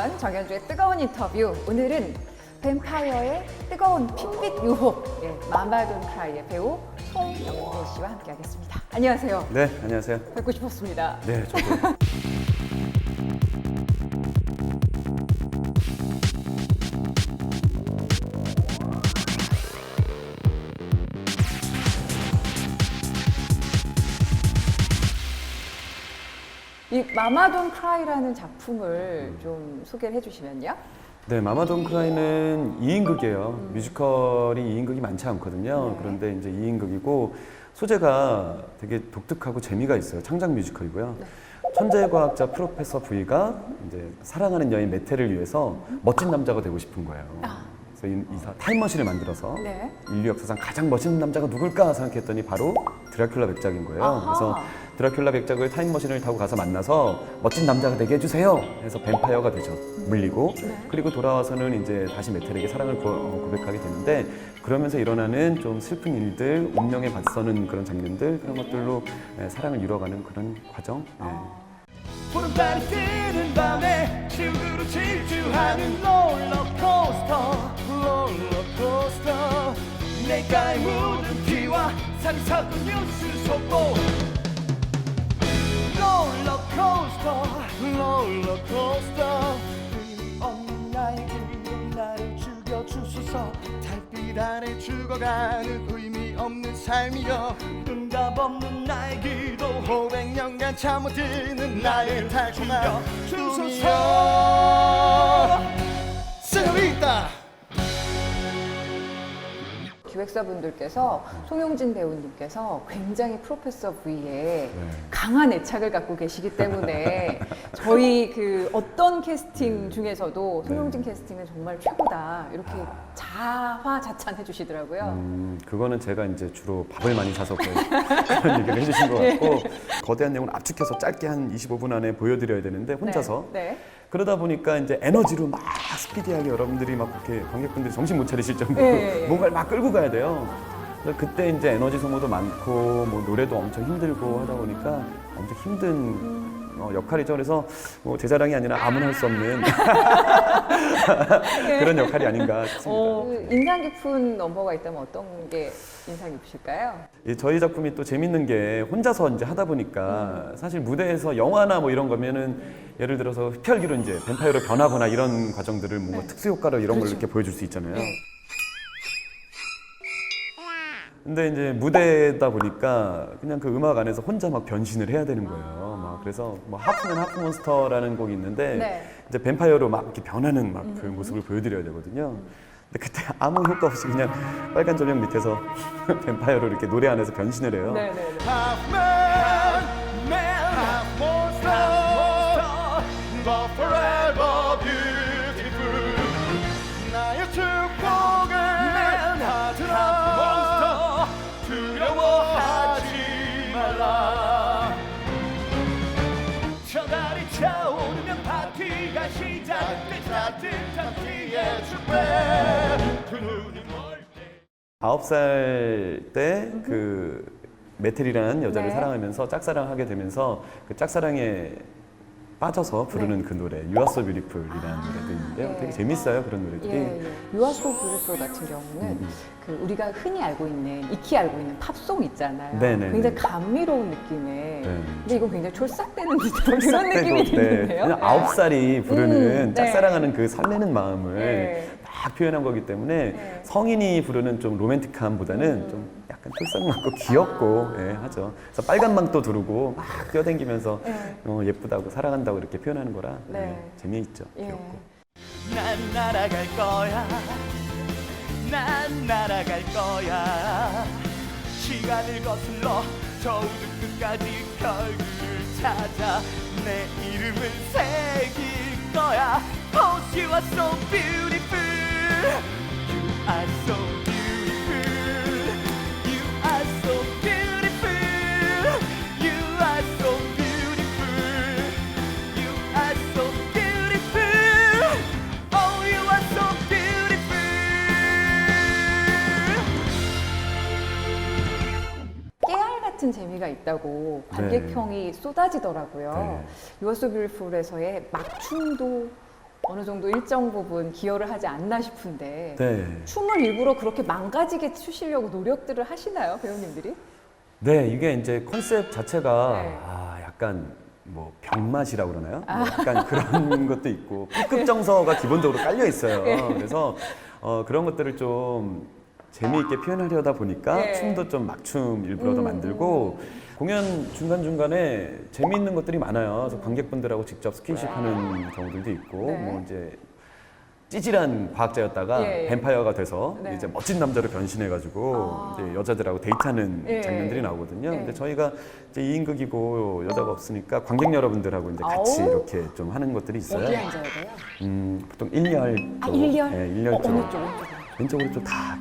시간 정현주의 뜨거운 인터뷰. 오늘은 뱀파이어의 뜨거운 핑빛 유혹, 마마 돈 크라이의 배우 송영길 씨와 함께하겠습니다. 안녕하세요. 네, 안녕하세요. 뵙고 싶었습니다. 네, 저도. 이 마마 돈 크라이라는 작품을 좀 소개를 해주시면요. 네, 마마 돈 크라이는 2인극이에요. 뮤지컬이 2인극이 많지 않거든요. 네. 그런데 이제 2인극이고 소재가 되게 독특하고 재미가 있어요. 창작 뮤지컬이고요. 네. 천재 과학자 프로페서 V가 이제 사랑하는 여인 메테를 위해서 멋진 남자가 되고 싶은 거예요. 그래서 이 타임머신을 만들어서 네. 인류 역사상 가장 멋진 남자가 누굴까 생각했더니 바로 드라큘라 백작인 거예요. 아하. 그래서 드라큘라 백작을 타임머신을 타고 가서 만나서 멋진 남자가 되게 해주세요 해서 뱀파이어가 되죠. 물리고 네. 그리고 돌아와서는 이제 다시 메텔에게 사랑을 고백하게 되는데 그러면서 일어나는 좀 슬픈 일들, 운명에 맞서는 그런 장면들 그런 것들로 사랑을 이뤄가는 그런 과정. 푸른바람 뜨는 밤에 친구로 질주하는 롤러코스터 내가의 묻은 피와 상사고 뉴스 속보 롤러코스터 의미 없는 나의 길로 나를 죽여주소서 달빛 아래 죽어가는 의미 없는 삶이여 응답 없는 나의 기도 500년간 참아드는 나를 달콤하 주소서 세뇨리타 기획사분들께서 송영진 배우님께서 굉장히 프로페서 V에 강한 애착을 갖고 계시기 때문에 저희 그 어떤 캐스팅 중에서도 송영진 캐스팅은 정말 최고다 이렇게 자화자찬해 주시더라고요. 그거는 제가 이제 주로 밥을 많이 사서 그런 얘기를 해주신 것 같고 거대한 내용을 압축해서 짧게 한 25분 안에 보여드려야 되는데 혼자서 네. 그러다 보니까 이제 에너지로 막 스피디하게 여러분들이 막 그렇게 관객분들이 정신 못 차리실 정도로 예. 뭔가를 막 끌고 가야 돼요. 그래서 그때 이제 에너지 소모도 많고 뭐 노래도 엄청 힘들고 하다 보니까 엄청 힘든 역할이죠. 그래서 뭐 제 자랑이 아니라 아무나 할 수 없는 그런 역할이 아닌가 싶습니다. 그 인상 깊은 넘버가 있다면 어떤 게 인상 깊으실까요? 저희 작품이 또 재밌는 게 혼자서 이제 하다 보니까 사실 무대에서 영화나 뭐 이런 거면은 예를 들어서 흡혈귀로 이제 뱀파이어로 변하거나 이런 과정들을 뭔가 특수 효과로 이런 걸 이렇게 보여줄 수 있잖아요. 근데 이제 무대다 보니까 그냥 그 음악 안에서 혼자 막 변신을 해야 되는 거예요. 막 그래서 뭐 하프맨 하프몬스터라는 곡이 있는데 네. 이제 뱀파이어로 막 이렇게 변하는 막 그 모습을 보여드려야 되거든요. 근데 그때 아무 효과 없이 그냥 빨간 조명 밑에서 뱀파이어로 이렇게 노래 안에서 변신을 해요. 네네네. half monster, but forever beautiful. 나의 축복을 하더라. 두려워하지 말라. 저 달이 차오르면 파티가 시작돼 따뜻한 피의 축배. 그 눈이 멀 때. 9살 때 그 메텔이라는 여자를 네. 사랑하면서 짝사랑하게 되면서 그 짝사랑에 빠져서 부르는 그 노래 You Are So Beautiful이라는 노래도 있는데요. 네. 되게 재밌어요 그런 노래들이. You Are So Beautiful 같은 경우는 그 우리가 흔히 알고 있는, 익히 알고 있는 팝송 있잖아요. 네네네. 굉장히 감미로운 느낌의. 네. 근데 이건 굉장히 촐싹대는 듯한 그런 느낌이 드는데요. 그냥 9살이 부르는 네. 짝사랑하는 그 설레는 마음을 네. 막 표현한 거기 때문에 네. 성인이 부르는 좀 로맨틱함보다는 좀 약간 촐싹 맞고 귀엽고 하죠. 그래서 빨간 망토 두르고 막 뛰어다니면서 네. 예쁘다고 사랑한다고 이렇게 표현하는 거라 네. 재미있죠. 예. 귀엽고. 난 날아갈 거야. 난 날아갈 거야. 시간을 거슬러 저 우주 끝까지 별을 찾아 내 이름을 새길 거야. Oh, you are so beautiful. You are so beautiful. You are so beautiful. You are so beautiful. You are so beautiful. Oh, you are so beautiful. 깨알 같은 재미가 있다고 관객평이 쏟아지더라고요. 네. You Are So Beautiful에서의 막춤도 어느 정도 일정 부분 기여를 하지 않나 싶은데 네. 춤을 일부러 그렇게 망가지게 추시려고 노력들을 하시나요, 배우님들이? 네, 이게 이제 컨셉 자체가 네. 약간 뭐 병맛이라고 그러나요? 뭐 약간 그런 것도 있고 B급 정서가 기본적으로 깔려 있어요. 그래서 그런 것들을 좀 재미있게 표현하려다 보니까 네. 춤도 좀 막춤 일부러도 만들고 공연 중간중간에 재미있는 것들이 많아요. 그래서 관객분들하고 직접 스킨십하는 경우들도 있고 네. 뭐 이제 찌질한 과학자였다가 예, 예. 뱀파이어가 돼서 네. 이제 멋진 남자로 변신해가지고 이제 여자들하고 데이트하는 예. 장면들이 나오거든요. 예. 근데 저희가 이제 2인극이고 여자가 없으니까 관객 여러분들하고 이제 같이 아우. 이렇게 좀 하는 것들이 있어요. 어디 앉아야 돼요? 보통 1열 쪽. 일렬? 네, 1열 쪽. 어느 쪽? 왼쪽으로 좀 다.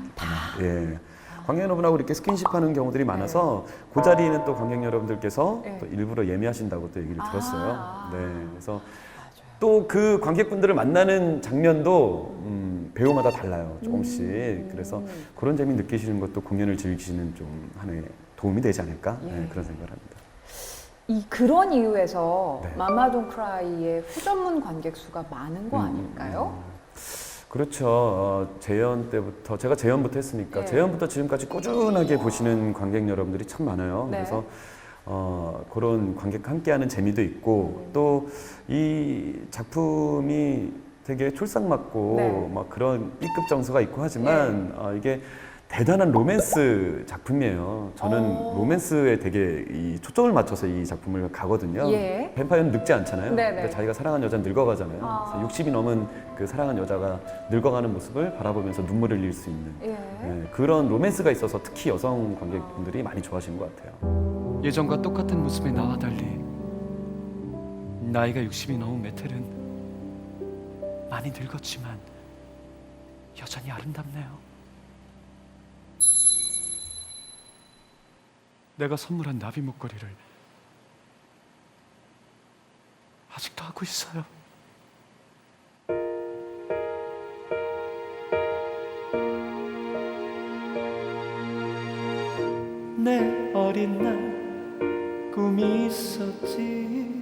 예. 관객 여러분하고 이렇게 스킨십하는 경우들이 많아서 그 자리에는 또 관객 여러분들께서 네. 또 일부러 예매하신다고 또 얘기를 들었어요. 아. 네. 그래서 또 그 관객분들을 만나는 장면도 배우마다 달라요. 조금씩. 그래서 그런 재미 느끼시는 것도 공연을 즐기시는 좀 하나의 도움이 되지 않을까? 예. 네, 그런 생각을 합니다. 그런 이유에서 네. 마마 돈 크라이의 후전문 관객 수가 많은 거 아닐까요? 그렇죠. 재연 때부터 제가 재연부터 했으니까 예. 재연부터 지금까지 꾸준하게 보시는 관객 여러분들이 참 많아요. 네. 그래서 그런 관객과 함께하는 재미도 있고 또 이 작품이 되게 촐싹맞고 네. 막 그런 B급 정서가 있고 하지만 이게 대단한 로맨스 작품이에요. 저는 로맨스에 되게 이 초점을 맞춰서 이 작품을 가거든요. 예. 뱀파이어는 늙지 않잖아요. 네네. 근데 자기가 사랑한 여자는 늙어가잖아요. 그래서 60이 넘은 그 사랑한 여자가 늙어가는 모습을 바라보면서 눈물을 흘릴 수 있는 예. 네, 그런 로맨스가 있어서 특히 여성 관객분들이 많이 좋아하시는 것 같아요. 예전과 똑같은 모습의 나와 달리 나이가 60이 넘은 메텔은 많이 늙었지만 여전히 아름답네요. 내가 선물한 나비 목걸이를 아직도 하고 있어요. 내 어린 날 꿈이 있었지.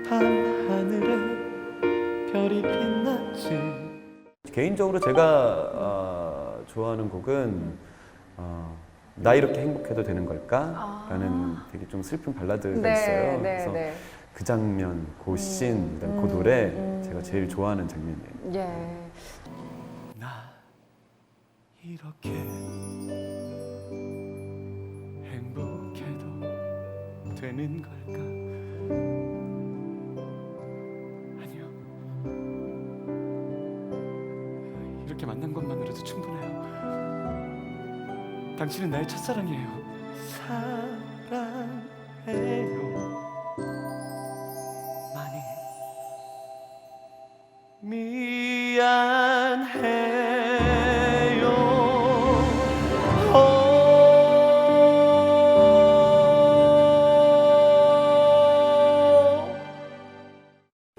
밤하늘에 별이 빛났지. 개인적으로 제가 좋아하는 곡은 나 이렇게 행복해도 되는 걸까? 라는 되게 좀 슬픈 발라드가 네, 있어요. 네, 그래서 네. 그 장면, 그 씬, 그다음에 그 노래 제가 제일 좋아하는 장면이에요. 예. 나 이렇게 행복해도 되는 걸까? 아니요. 이렇게 만난 것만으로도 충분해요. 당신은 나의 첫사랑이에요. 사랑해요. 많이 미안해요.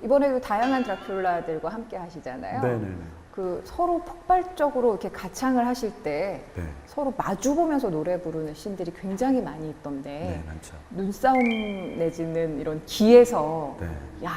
이번에도 다양한 드라큘라들과 함께 하시잖아요. 네네네. 그 서로 폭발적으로 이렇게 가창을 하실 때 네. 서로 마주 보면서 노래 부르는 씬들이 굉장히 많이 네, 있던데 많죠. 눈싸움 내지는 이런 기에서 네. 야,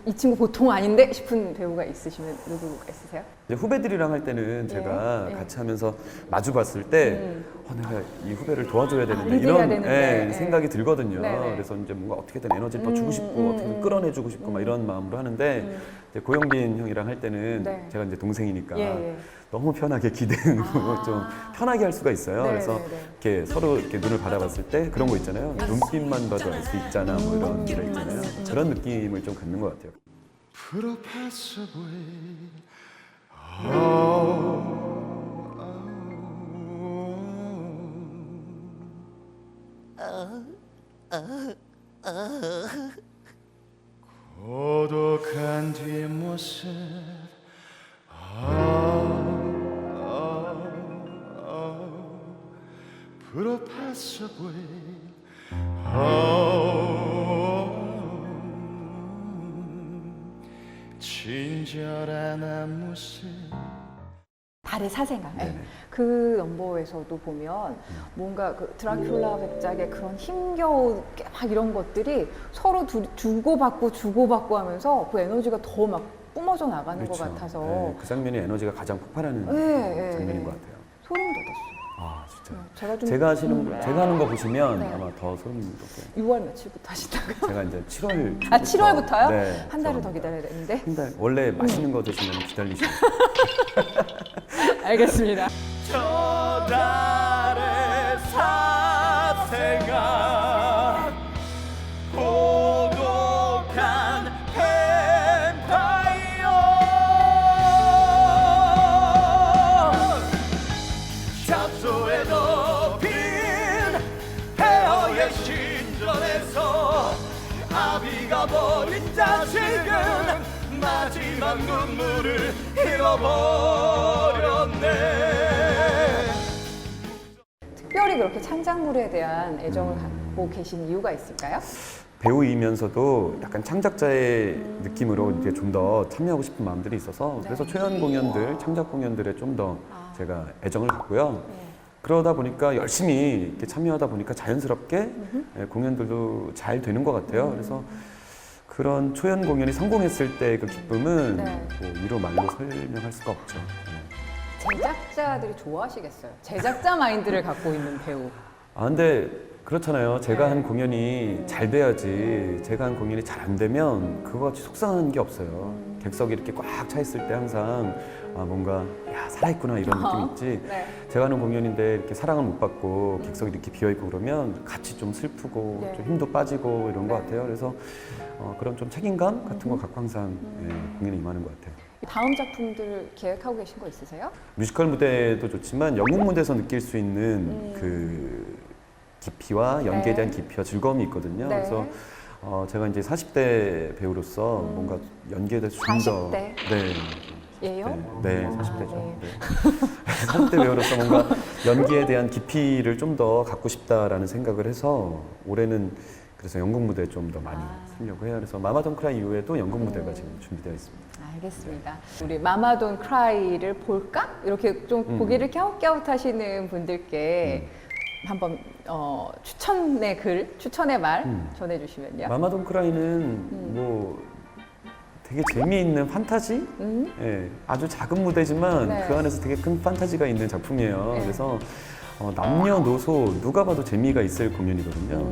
이 친구 보통 아닌데 싶은 배우가 있으시면 누구 있으세요? 이제 후배들이랑 할 때는 제가 예. 같이 하면서 마주 봤을 때 내가 이 후배를 도와줘야 되는데 리드해야 이런 되는데. 예. 생각이 들거든요. 네네. 그래서 이제 뭔가 어떻게든 에너지를 더 주고 싶고 어떻게든 끌어내주고 싶고 막 이런 마음으로 하는데 이제 고영빈 형이랑 할 때는 네. 제가 이제 동생이니까 예, 예. 너무 편하게 기대는 좀 편하게 할 수가 있어요. 네, 그래서 네, 네. 이렇게 서로 이렇게 눈을 바라봤을 때 그런 거 있잖아요. 눈빛만 봐도 알 수 있잖아. 뭐 이런 노래 있잖아요. 그런 느낌을 좀 갖는 것 같아요. 프로파서 보이. 고독한 뒷모습. 프로파서 보이. 친절한 앞모습. 달의 사생활. 예. 네네. 그 넘버에서도 보면 뭔가 그 드라큘라 백작의 그런 힘겨운 막 이런 것들이 서로 주고받고 하면서 그 에너지가 더 막 뿜어져 나가는 것 같아서 네, 그 장면이 에너지가 가장 폭발하는 네, 장면인 네. 것 같아요. 소름 돋았어요. 아 진짜. 제가 좀 제가 하는 거 보시면 네. 아마 더 소름 돋게. 6월 며칠부터 하시다가 제가 이제 7월. 아 7월부터요? 네. 한 달을 더 기다려야 되는데. 한 달. 원래 맛있는 거 드시면 기다리시면. 알겠습니다. 저 달의 사생아 고독한 뱀파이어 잡초에 덮인 폐허의 신전에서 아비가 버린 자식은 마지막 눈물을 흘려버렸네. 특별히 그렇게 창작물에 대한 애정을 갖고 계신 이유가 있을까요? 배우이면서도 약간 창작자의 느낌으로 이제 좀 더 참여하고 싶은 마음들이 있어서 그래서 초연 공연들, 창작 공연들에 좀 더 제가 애정을 갖고요. 그러다 보니까 열심히 이렇게 참여하다 보니까 자연스럽게 공연들도 잘 되는 것 같아요. 그래서 그런 초연 공연이 성공했을 때 그 기쁨은 네. 뭐 이로 말로 설명할 수가 없죠. 제작자들이 좋아하시겠어요. 제작자 마인드를 갖고 있는 배우. 아 근데 그렇잖아요. 제가 네. 한 공연이 잘 돼야지 제가 한 공연이 잘 안 되면 그거같이 속상한 게 없어요. 객석이 이렇게 꽉 차 있을 때 항상 아 뭔가 야 살아있구나 이런 느낌 있지. 네. 제가 하는 공연인데 이렇게 사랑을 못 받고 객석이 이렇게 비어 있고 그러면 같이 좀 슬프고 네. 좀 힘도 빠지고 이런 것 네. 같아요. 그래서 그런 좀 책임감 같은 거 갖고 항상 공연에 임하는 것 같아요. 다음 작품들 계획하고 계신 거 있으세요? 뮤지컬 무대도 좋지만 연극 무대에서 느낄 수 있는 그 깊이와 연기에 네. 대한 깊이와 즐거움이 있거든요. 네. 그래서 제가 이제 40대 배우로서 뭔가 연기에 대해서 좀 더 40대? 네. 예요? 네, 40대죠. 네. 네. 40대 배우로서 뭔가 연기에 대한 깊이를 좀 더 갖고 싶다라는 생각을 해서 올해는 그래서 연극 무대 좀 더 많이 쓰려고 해요. 그래서 마마돈 크라이 이후에도 연극 무대가 지금 준비되어 있습니다. 알겠습니다. 우리 마마돈 크라이를 볼까? 이렇게 좀 고개를 갸웃갸웃하시는 분들께 한번 추천의 말 전해주시면요. 마마돈 크라이는 뭐 되게 재미있는 판타지? 예, 아주 작은 무대지만 네. 그 안에서 되게 큰 판타지가 있는 작품이에요. 네. 그래서 남녀노소 누가 봐도 재미가 있을 공연이거든요.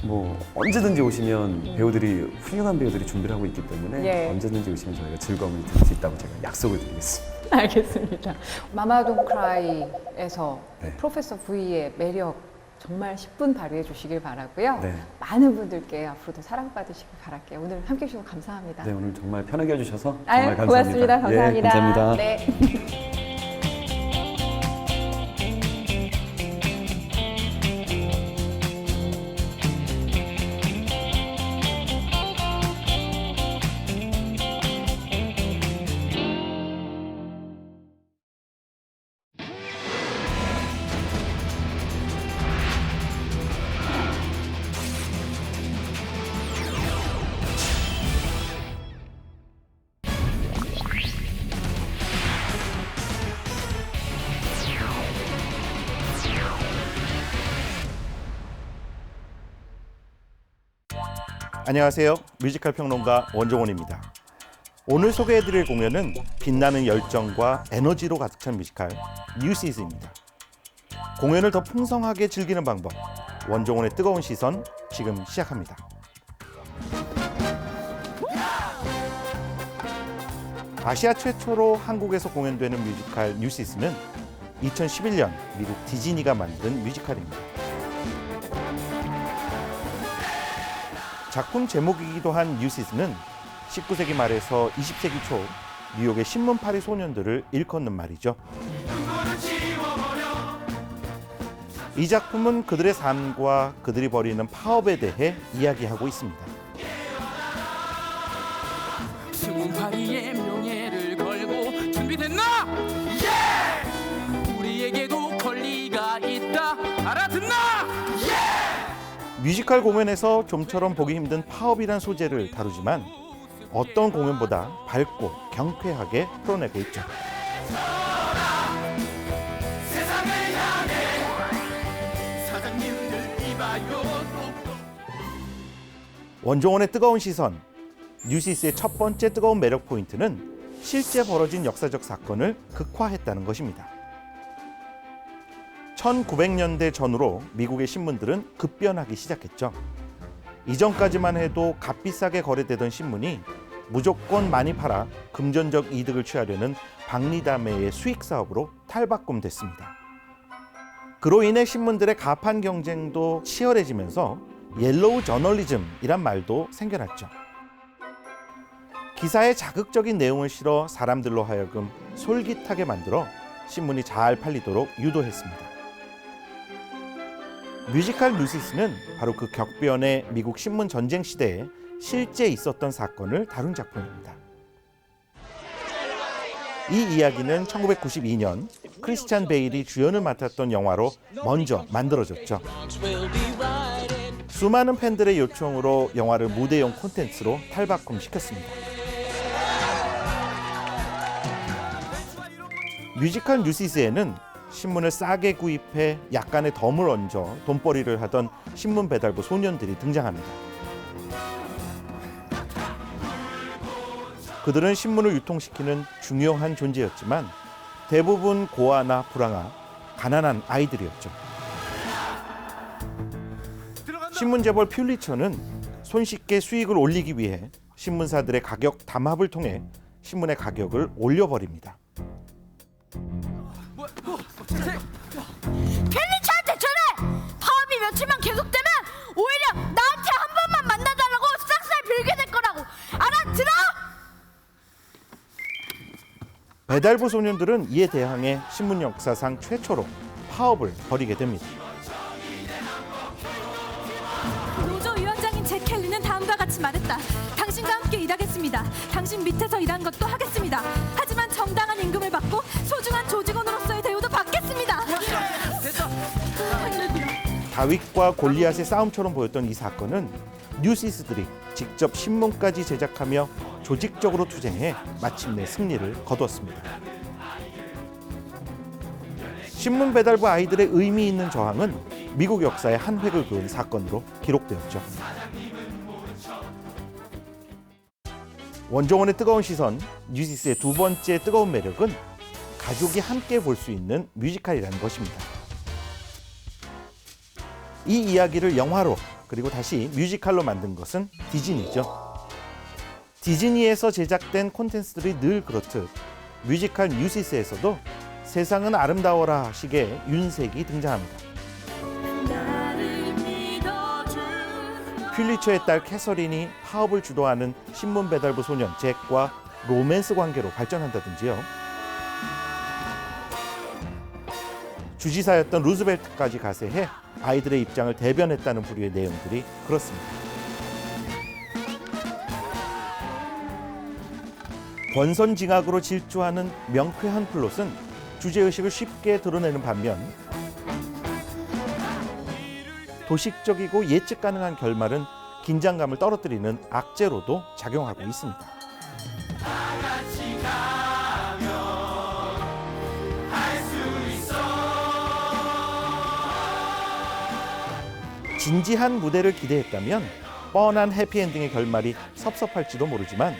뭐 언제든지 오시면 배우들이 훌륭한 배우들이 준비를 하고 있기 때문에 예. 언제든지 오시면 저희가 즐거움을 드릴 수 있다고 제가 약속을 드리겠습니다. 알겠습니다. 마마돈 크라이에서 네. 프로페서 V의 매력 정말 10분 발휘해 주시길 바라고요. 네. 많은 분들께 앞으로도 사랑받으시길 바랄게요. 오늘 함께 해주셔서 감사합니다. 네, 오늘 정말 편하게 해주셔서 아유, 정말 감사합니다. 고맙습니다. 감사합니다. 예, 감사합니다. 네. 안녕하세요. 뮤지컬 평론가 원종원입니다. 오늘 소개해드릴 공연은 빛나는 열정과 에너지로 가득 찬 뮤지컬 뉴시즈입니다. 공연을 더 풍성하게 즐기는 방법, 원종원의 뜨거운 시선 지금 시작합니다. 아시아 최초로 한국에서 공연되는 뮤지컬 뉴시즈는 2011년 미국 디즈니가 만든 뮤지컬입니다. 작품 제목이기도 한 뉴시즈는 19세기 말에서 20세기 초 뉴욕의 신문파리 소년들을 일컫는 말이죠. 이 작품은 그들의 삶과 그들이 벌이는 파업에 대해 이야기하고 있습니다. 신문파리의 명예를 걸고 준비됐나? 예! 우리에게도 권리가 있다. 알아듣나? 뮤지컬 공연에서 좀처럼 보기 힘든 파업이란 소재를 다루지만 어떤 공연보다 밝고 경쾌하게 풀어내고 있죠. 원종원의 뜨거운 시선, 뉴시스의 첫 번째 뜨거운 매력 포인트는 실제 벌어진 역사적 사건을 극화했다는 것입니다. 1900년대 전후로 미국의 신문들은 급변하기 시작했죠. 이전까지만 해도 값비싸게 거래되던 신문이 무조건 많이 팔아 금전적 이득을 취하려는 박리담회의 수익 사업으로 탈바꿈됐습니다. 그로 인해 신문들의 가판 경쟁도 치열해지면서 옐로우 저널리즘이란 말도 생겨났죠. 기사에 자극적인 내용을 실어 사람들로 하여금 솔깃하게 만들어 신문이 잘 팔리도록 유도했습니다. 뮤지컬 뉴시스는 바로 그 격변의 미국 신문 전쟁 시대에 실제 있었던 사건을 다룬 작품입니다. 이 이야기는 1992년 크리스찬 베일이 주연을 맡았던 영화로 먼저 만들어졌죠. 수많은 팬들의 요청으로 영화를 무대용 콘텐츠로 탈바꿈시켰습니다. 뮤지컬 뉴시스에는 신문을 싸게 구입해 약간의 덤을 얹어 돈벌이를 하던 신문 배달부 소년들이 등장합니다. 그들은 신문을 유통시키는 중요한 존재였지만 대부분 고아나 불황아, 가난한 아이들이었죠. 신문 재벌 퓰리처는 손쉽게 수익을 올리기 위해 신문사들의 가격 담합을 통해 신문의 가격을 올려버립니다. 펠리차한테 전해! 파업이 며칠만 계속되면 오히려 나한테 한 번만 만나달라고 싹살 빌게 될 거라고 알아들어? 배달부 소년들은 이에 대항해 신문 역사상 최초로 파업을 벌이게 됩니다. 노조 위원장인 잭 켈리는 다음과 같이 말했다. 당신과 함께 일하겠습니다. 당신 밑에서 일한 것도 하겠습니다. 하지만 정당한 임금을 받고 소중한 조직원으로서의 대우도 받겠습니다. 다윗과 골리앗의 싸움처럼 보였던 이 사건은 뉴시스들이 직접 신문까지 제작하며 조직적으로 투쟁해 마침내 승리를 거두었습니다. 신문 배달부 아이들의 의미 있는 저항은 미국 역사의 한 획을 그은 사건으로 기록되었죠. 원종원의 뜨거운 시선, 뉴시스의 두 번째 뜨거운 매력은 가족이 함께 볼 수 있는 뮤지컬이라는 것입니다. 이 이야기를 영화로 그리고 다시 뮤지컬로 만든 것은 디즈니죠. 디즈니에서 제작된 콘텐츠들이 늘 그렇듯 뮤지컬 뉴시스에서도 세상은 아름다워라 식의 윤색이 등장합니다. 퓰리처의 딸 캐서린이 파업을 주도하는 신문 배달부 소년 잭과 로맨스 관계로 발전한다든지요. 주지사였던 루즈벨트까지 가세해 아이들의 입장을 대변했다는 부류의 내용들이 그렇습니다. 권선징악으로 질주하는 명쾌한 플롯은 주제의식을 쉽게 드러내는 반면 도식적이고 예측 가능한 결말은 긴장감을 떨어뜨리는 악재로도 작용하고 있습니다. 진지한 무대를 기대했다면 뻔한 해피엔딩의 결말이 섭섭할지도 모르지만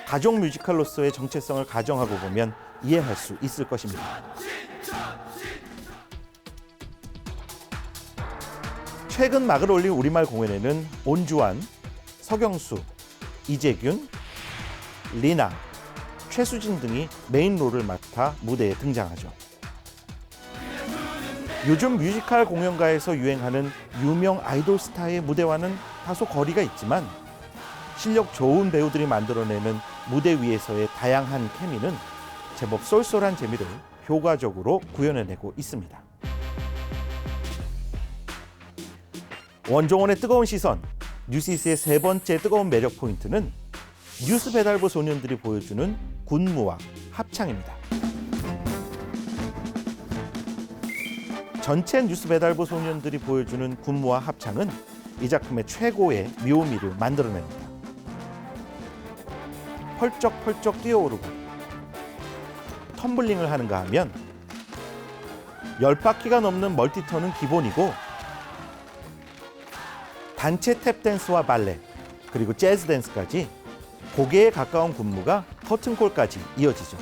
가족 뮤지컬로서의 정체성을 가정하고 보면 이해할 수 있을 것입니다. 최근 막을 올린 우리말 공연에는 온주환, 서경수, 이재균, 리나, 최수진 등이 메인 롤을 맡아 무대에 등장하죠. 요즘 뮤지컬 공연가에서 유행하는 유명 아이돌 스타의 무대와는 다소 거리가 있지만 실력 좋은 배우들이 만들어내는 무대 위에서의 다양한 케미는 제법 쏠쏠한 재미를 효과적으로 구현해내고 있습니다. 원종원의 뜨거운 시선, 뉴시스의 세 번째 뜨거운 매력 포인트는 뉴스 배달부 소년들이 보여주는 군무와 합창입니다. 전체 뉴스 배달부 소년들이 보여주는 군무와 합창은 이 작품의 최고의 묘미를 만들어냅니다. 펄쩍펄쩍 뛰어오르고 텀블링을 하는가 하면 10바퀴가 넘는 멀티턴은 기본이고 단체 탭댄스와 발레, 그리고 재즈 댄스까지 고개에 가까운 군무가 커튼콜까지 이어지죠.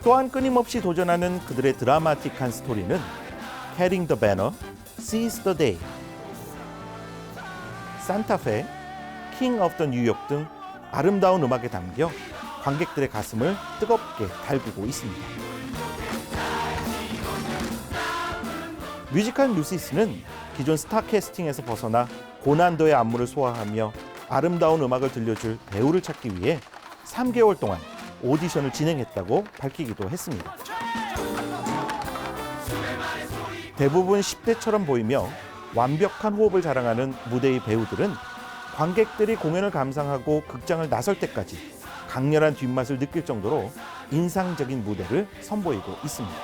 또한 끊임없이 도전하는 그들의 드라마틱한 스토리는 Carrying the Banner, Seize the Day, 산타페, King of the New York 등 아름다운 음악에 담겨 관객들의 가슴을 뜨겁게 달구고 있습니다. 뮤지컬 뉴시스는 기존 스타 캐스팅에서 벗어나 고난도의 안무를 소화하며 아름다운 음악을 들려줄 배우를 찾기 위해 3개월 동안 오디션을 진행했다고 밝히기도 했습니다. 대부분 10대처럼 보이며 완벽한 호흡을 자랑하는 무대의 배우들은 관객들이 공연을 감상하고 극장을 나설 때까지 강렬한 뒷맛을 느낄 정도로 인상적인 무대를 선보이고 있습니다.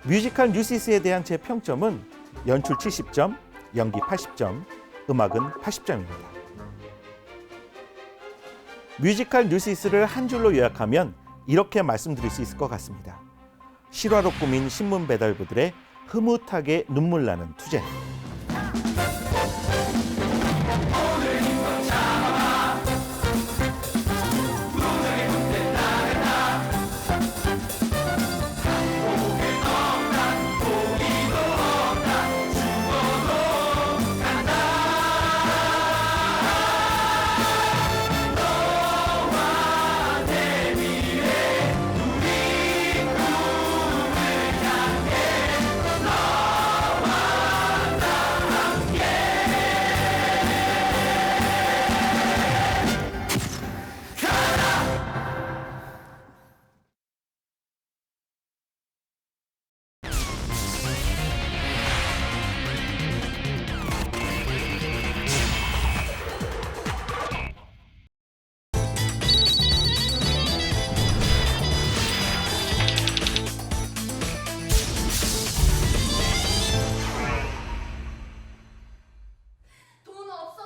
뮤지컬 뉴시스에 대한 제 평점은 연출 70점, 연기 80점, 음악은 80점입니다. 뮤지컬 뉴시스를 한 줄로 요약하면 이렇게 말씀드릴 수 있을 것 같습니다. 실화로 꾸민 신문 배달부들의 흐뭇하게 눈물 나는 투쟁.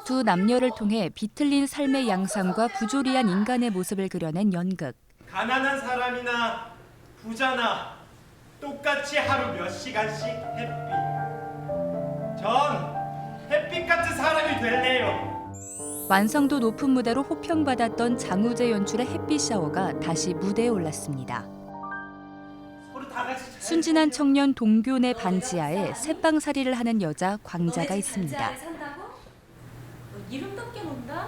두 남녀를 통해 비틀린 삶의 양상과 부조리한 인간의 모습을 그려낸 연극. 가난한 사람이나 부자나 똑같이 하루 몇 시간씩 햇빛. 전 햇빛 같은 사람이 될래요. 완성도 높은 무대로 호평받았던 장우재 연출의 햇빛 샤워가 다시 무대에 올랐습니다. 순진한 청년 동교내 반지하에 새빵살이를 하는 여자 광자가 있습니다.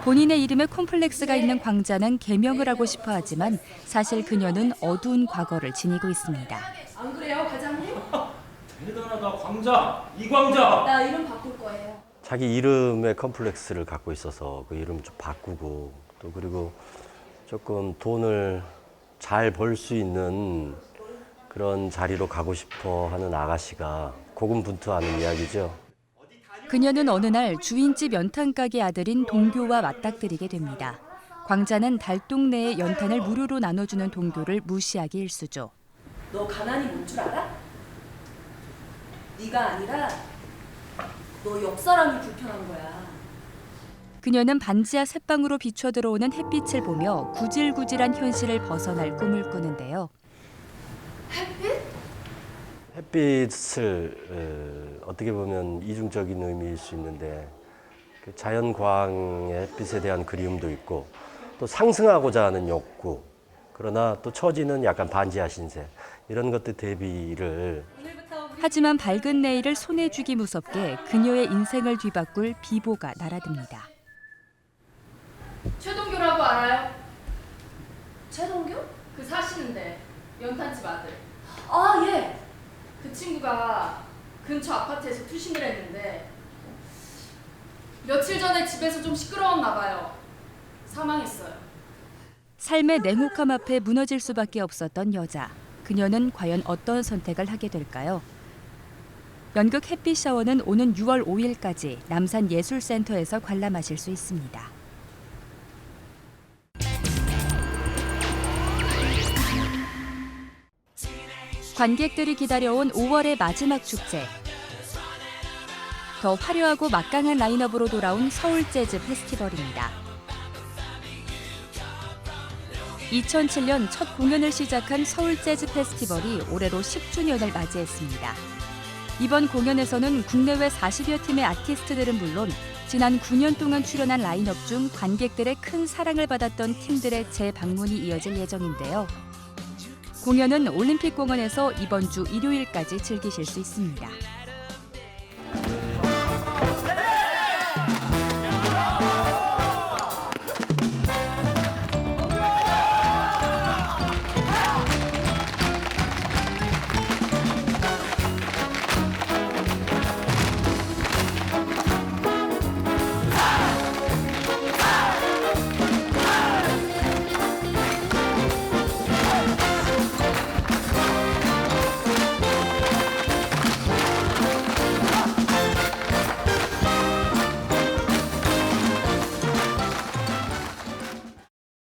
본인의 이름에 콤플렉스가 있는 광자는 개명을 하고 싶어 하지만 사실 그녀는 어두운 과거를 지니고 있습니다. 안 그래요, 과장님? 대단하다, 광자, 이광자. 나 이름 바꿀 거예요. 자기 이름에 컴플렉스를 갖고 있어서 그 이름 좀 바꾸고 또 그리고 조금 돈을 잘 벌 수 있는 그런 자리로 가고 싶어 하는 아가씨가 고군분투하는 이야기죠. 그녀는 어느 날 주인집 연탄가게 아들인 동교와 맞닥뜨리게 됩니다. 광자는 달동네의 연탄을 무료로 나눠주는 동교를 무시하기 일쑤죠. 너 가난이 뭔 줄 알아? 네가 아니라 너 옆 사람이 불편한 거야. 그녀는 반지하 새방으로 비춰 들어오는 햇빛을 보며 구질구질한 현실을 벗어날 꿈을 꾸는데요. 햇빛? 햇빛을 어떻게 보면 이중적인 의미일 수 있는데 그 자연광의 햇빛에 대한 그리움도 있고 또 상승하고자 하는 욕구, 그러나 또 처지는 약간 반지하 신세, 이런 것들 대비를. 하지만 밝은 내일을 손에 쥐기 무섭게 그녀의 인생을 뒤바꿀 비보가 날아듭니다. 최동규라고 알아요? 최동규? 그 사시는데 연탄집 아들. 아 예. 그 친구가 근처 아파트에서 투신을 했는데 며칠 전에 집에서 좀 시끄러웠나 봐요. 사망했어요. 삶의 냉혹함 앞에 무너질 수밖에 없었던 여자. 그녀는 과연 어떤 선택을 하게 될까요? 연극 햇빛 샤워는 오는 6월 5일까지 남산예술센터에서 관람하실 수 있습니다. 관객들이 기다려온 5월의 마지막 축제. 더 화려하고 막강한 라인업으로 돌아온 서울 재즈 페스티벌입니다. 2007년 첫 공연을 시작한 서울 재즈 페스티벌이 올해로 10주년을 맞이했습니다. 이번 공연에서는 국내외 40여 팀의 아티스트들은 물론 지난 9년 동안 출연한 라인업 중 관객들의 큰 사랑을 받았던 팀들의 재방문이 이어질 예정인데요. 공연은 올림픽공원에서 이번 주 일요일까지 즐기실 수 있습니다.